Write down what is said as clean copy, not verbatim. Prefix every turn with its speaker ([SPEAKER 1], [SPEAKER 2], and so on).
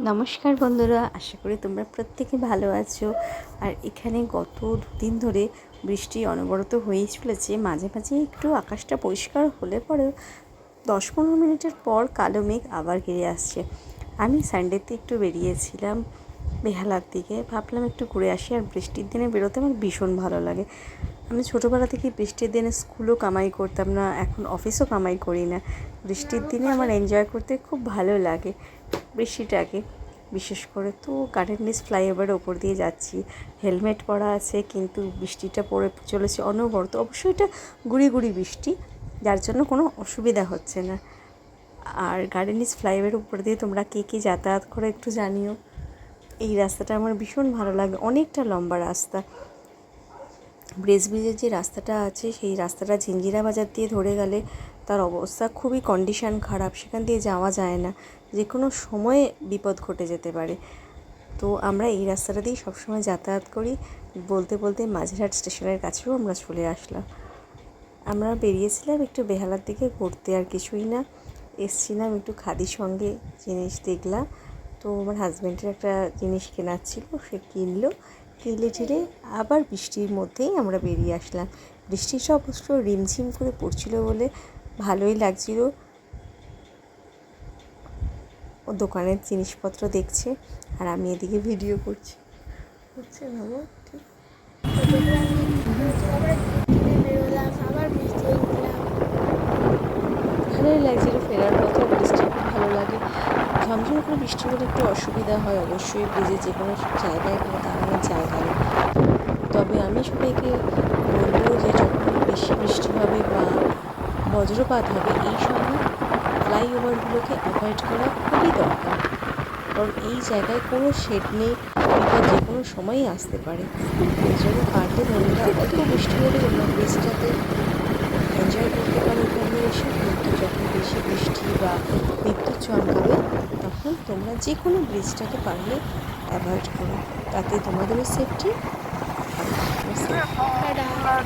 [SPEAKER 1] নমস্কার বন্ধুরা, আশা করি তোমরা প্রত্যেকে ভালো আছো। আর এখানে গত দুদিন ধরে বৃষ্টি অনবরত হয়েই চলেছে। মাঝে মাঝে একটু আকাশটা পরিষ্কার হলে পরেও 10-15 মিনিটের পর কালো মেঘ আবার ঘিরে আসছে। আমি সানডেতে একটু বেরিয়েছিলাম বেহালার দিকে, ভাবলাম একটু ঘুরে আসি। আর বৃষ্টির দিনে বেরোতে আমার ভীষণ ভালো লাগে। আমি ছোটোবেলা থেকে বৃষ্টির দিনে স্কুলও কামাই করতাম না, এখন অফিসও কামাই করি না। বৃষ্টির দিনে আমার এনজয় করতে খুব ভালো লাগে বৃষ্টিটাকে। বিশেষ করে তো গার্ডেন রিচ ফ্লাইওভারের ওপর দিয়ে যাচ্ছি, হেলমেট পরা আছে, কিন্তু বৃষ্টিটা পড়ে চলেছে অনবরত। অবশ্যই এটা গুঁড়ি গুঁড়ি বৃষ্টি, যার জন্য কোনো অসুবিধা হচ্ছে না। আর গার্ডেন রিচ ফ্লাইওভারের উপর দিয়ে তোমরা কে কে যাতায়াত করে একটু জানিও। এই রাস্তাটা আমার ভীষণ ভালো লাগে, অনেকটা লম্বা রাস্তা। ব্রিজের যে রাস্তাটা আছে সেই রাস্তাটা ঝিঞ্জিরা বাজার দিয়ে ধরে গেলে তার অবস্থা খুবই কন্ডিশন খারাপ, সেখান দিয়ে যাওয়া যায় না, যে কোনো সময়ে বিপদ ঘটে যেতে পারে। তো আমরা এই রাস্তাটা দিয়েই সবসময় যাতায়াত করি। বলতে বলতে মাঝেরহাট স্টেশনের কাছেও আমরা চলে আসলাম। আমরা বেরিয়েছিলাম একটু বেহালার দিকে ঘুরতে, আর কিছুই না। এসছিলাম একটু খাদির সঙ্গে জিনিস দেখলাম, তো আমার হাজব্যান্ডের একটা জিনিস কেনার ছিল, সে কিনলো। কিনলে টিলে আবার বৃষ্টির মধ্যেই আমরা বেরিয়ে আসলাম। বৃষ্টিটা অবশ্য রিমঝিম করে পড়ছিল বলে ভালোই লাগছিল। ও দোকানের জিনিসপত্র দেখছে আর আমি এদিকে ভিডিও করছি। হচ্ছে না ঠিক ভালোই লাগছিল ফেরার পথে। বৃষ্টি খুব ভালো লাগে। ঝমঝম করে বৃষ্টি হলে একটু অসুবিধা হয় অবশ্যই, ব্রিজে যে কোনো জায়গায় কোনো দাঁড়ানোর জায়গা নেই। তবে আমি সবাইকে বলবো যে যখন বেশি বৃষ্টি হবে বা বজ্রপাত হবে, এই সময় ফ্লাইওভারগুলোকে অ্যাভয়েড করা খুবই দরকার। কারণ এই জায়গায় কোনো শেড নেই, বিপদ যে কোনো সময়ই আসতে পারে। এই জন্য পারলে বন্ধুরা অল্প বৃষ্টি হলে তোমরা ব্রিজটাতে এনজয় করতে পারো ওখানে এসে। কিন্তু যখন বেশি বৃষ্টি বা বিদ্যুৎ চমকাবে তখন তোমরা যে কোনো ব্রিজটাকে পারলে অ্যাভয়েড করো, তাতে তোমাদেরও সেফটি আর